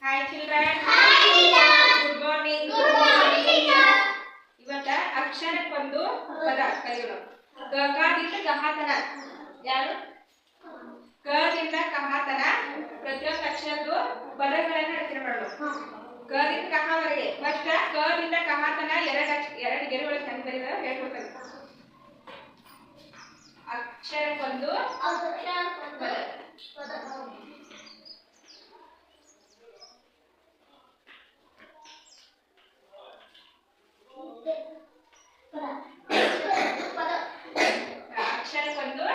Hi children. Good morning. Good morning. ಇವತ್ತ ಅಕ್ಷರಕ್ಕೊಂದು ಪದ ಕಲಿಯೋಣ. ದಿಂದ ಕಹಾತನ ಯಾರು ದಿಂದ ಕಹಾತನ ಪ್ರತಿಯೊಂದು ಅಕ್ಷರದ್ದು ಪದಗಳನ್ನು ರಚನೆ ಮಾಡೋಣ. ದಿಂದ ಕಹಾವರೆಗೆ ಫಸ್ಟ್ ದಿಂದ ಕಹಾತನ ಎರಡು ಗೆರೆಗಳು ಹೆಂಗ್ ಬರೀತಾರೆ ಹೇಳ್ಕೊಡ್ತಾರೆ. ಅಕ್ಷರಕ್ಕೊಂದು ಪದ ಅಕ್ಷರಕ್ಕೊಂದು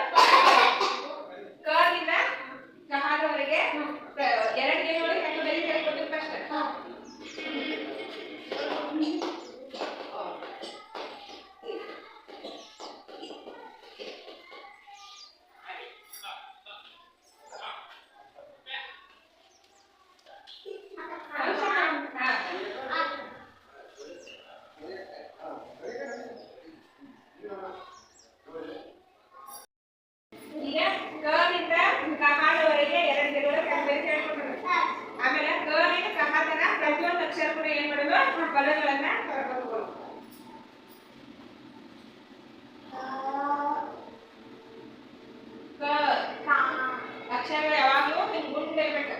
ದಿಂದ ಕಹಾದವರೆಗೆ ಎರಡು ಗೆರೆಗಳು ಹೆಂಗ್ ಬರೀತಾರೆ ಹೇಳ್ಕೊಡ್ತಾರೆ ಫಸ್ಟ್. ಆಮೇಲೆ ಕಹಾತನ ಪ್ರತಿಯೊಂದು ಅಕ್ಷರ ಕೂಡ ಏನ್ ಮಾಡೋದು ಪದಗಳನ್ನ ಹೊರಬೇಕು. ಅಕ್ಷರಗಳು ಯಾವಾಗಲೂ ಗುಂಡಿರ್ಬೇಕು.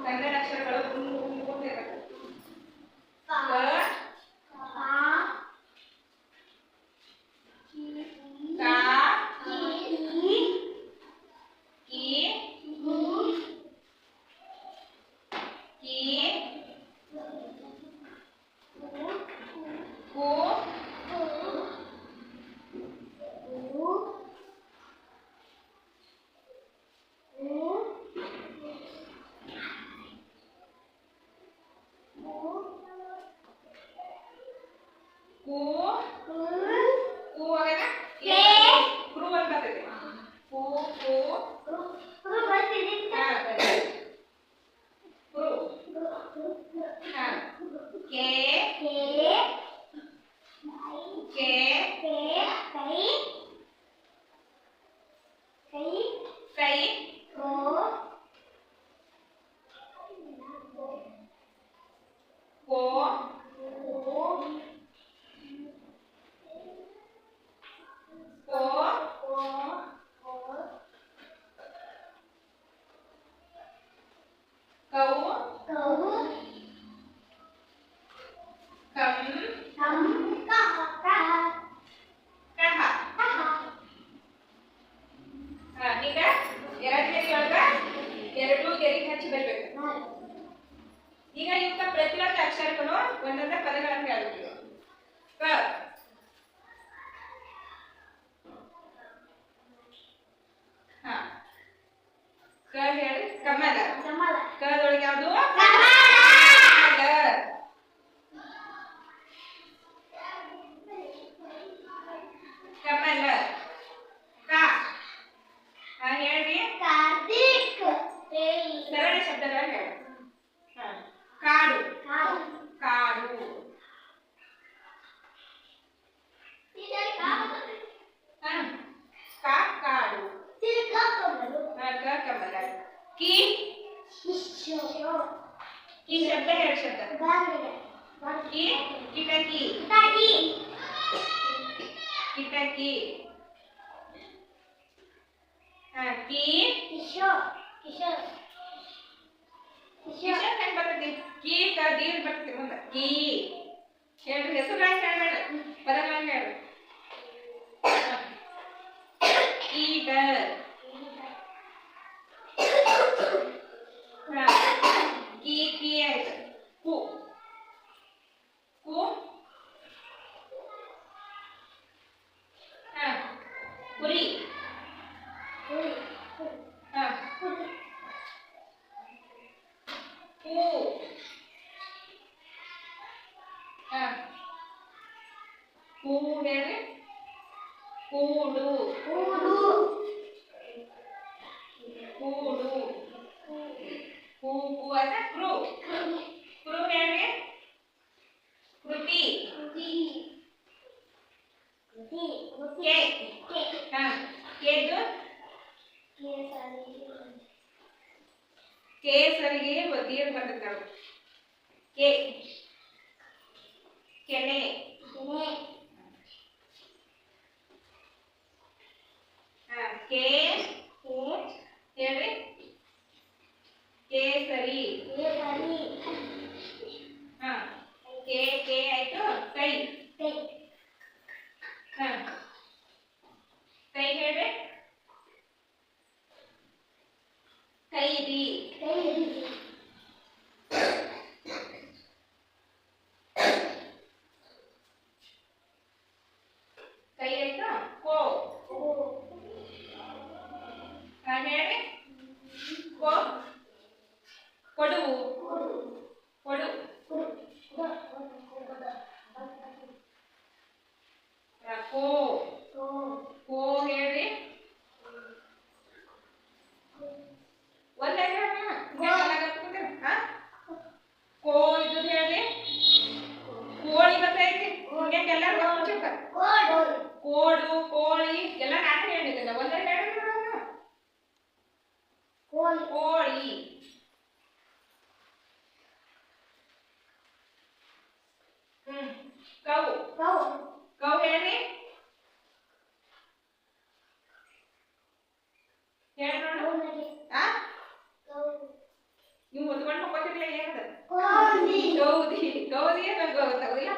ಕನ್ನಡ ಅಕ್ಷರಗಳು ಗುಂಡಿರ್ಬೇಕು. ಈಗ ಇವತ್ತ ಪ್ರತಿಯೊಂದು ಅಕ್ಷರಗಳು ಒಂದೊಂದೇ ಪದಗಳನ್ನು ಹೇಳ್ತೀವಿ. ಹೇಳಿ ಕಮಲ. ಕದೊಳಗೆ ಯಾವುದು ಕಮಲ. ಹೇಳ್ರಿ ಸರಳ ಶಬ್ದಗಳನ್ನು ಹೇಳಿ. ಕಾಡು ಕಾಡು ಕಾಡು ಕಮಲ. ಕಿ ಶಬ್ದ ಹೇಳಿ ಶಬ್ದ. ಕಿಟಕಿ ಕಿಟಕಿ. ಕಿಶೋರ್ ಹೆಂಗ್ ಬರ್ತೈತಿ? ಕೀ ದೀರ್ ಬರ್ತೈತಿ ಮುಂದೆ. ಕೀ ಹೇಳ್ರಿ ಹೆಸರುಗಳನ್ನ ಹೇಳ್ಬೇಡ, ಪದಗಳನ್ನ ಹೇಳ್ರಿ. ಈಗರ್ ಕೀ ಆಯ್ತು. ಕು ಕುರಿ. ಕೂಡು ಕೂಡು ಕೂಡು ಕೂಗು ಅಂತ ಕ್ರೂ. ಕ್ರೂ ಹೇಳ್ರಿ. ಕೃತಿ. ಕೇದು ಕೇಸರಿಗೆ ದೀರ್ ಬರ್ತೈತೆ. ಕೆ ಕೆನೆ ಕೆ ಹೇಳ್ರಿ ಕೇಸರಿ ಕೆ ಆಯ್ತು ಕೈ ಕೈ ಹೇಳ್ರಿ ಕೈದಿ ಕೈ ಆಯ್ತು ಕೋ ಹೇಳಿ ಕೋ ಕೊಡು ಕೊಡು ಕೋ ಕೋ ಹೇಳ್ರಿ ಒಂದೇ ಕೋ ಇದು ಹೇಳ್ರಿ ಕೋಳಿ ಬರ್ತೈತಿ ಎಲ್ಲ ಕೋಡು ಕೋಳಿ ಎಲ್ಲ ನಾನು ಹೇಳಿದ್ದಲ್ಲ ಒಂದೇ ಹೇಳಿ ಕೋಳಿ ಕೌ ಕೌ ಹೇಳ್ರಿ ನೀವು ಹೊತ್ಕೊಂಡು ಹೋಗ್ತಿರ್ಲಿಲ್ಲ ಏನದ ಗೌದಿ ಗೌದಿ ನಂಗೆ ಗೊತ್ತಾಗೋದಿಲ್ಲ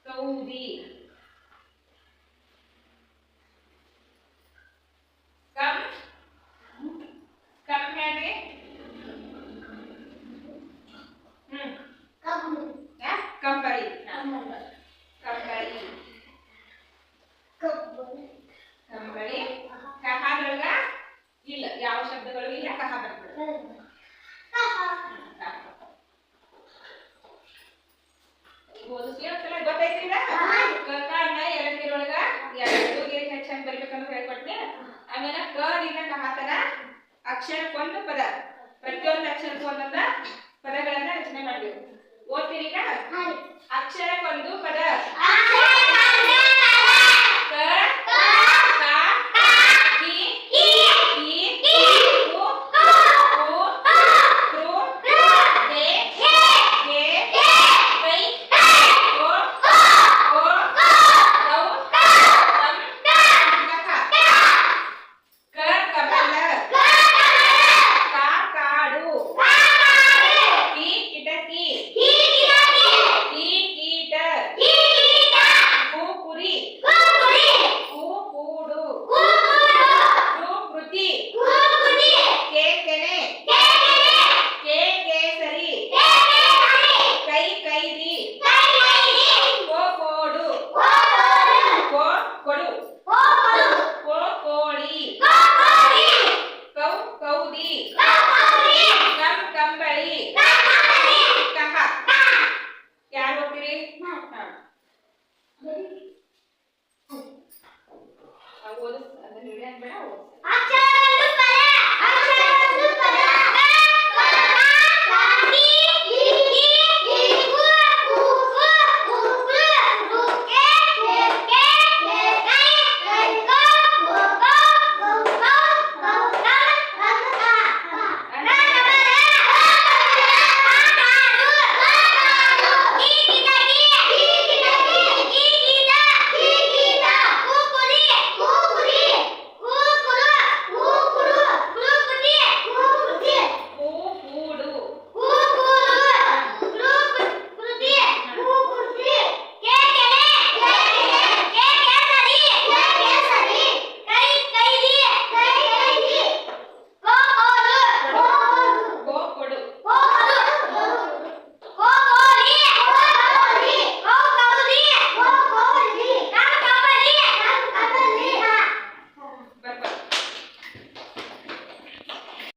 ಕೌದಿ ಕಮ್ ಕಮ್ ಹೇಳ್ರಿ ಕಂಬಳಿ ಕಂಬಳಿ ಕಂಬಳಿ ಕಹದೊಳಗ ಇಲ್ಲ ಯಾವ ಶಬ್ದಗಳು ಇಲ್ಲ ಕಹ ಬರ್ತದೆ ಓದಿಸ್ಲಿ ಗೊತ್ತೈತ್ರಿ ಕಣ್ಣ ಎರಡರೊಳಗ ಎರಡು ಹೆಚ್ಚಂಗ್ ಬರಿಬೇಕಂತ ಹೇಳ್ಕೊಟ್ನಿ ಆಮೇಲೆ ಕದಿಂದ ಕಹತನ ಅಕ್ಷರಕ್ಕೊಂದು ಪದ ಪ್ರತಿಯೊಂದು ಅಕ್ಷರಕ್ಕೂ ಒಂದೊಂದ ಪದಗಳನ್ನ ರಚನೆ ಮಾಡ್ಬೇಕು ಓದ್ತೀರಿ ಈಗ ಅಕ್ಷರಕ್ಕೊಂದು ಪದ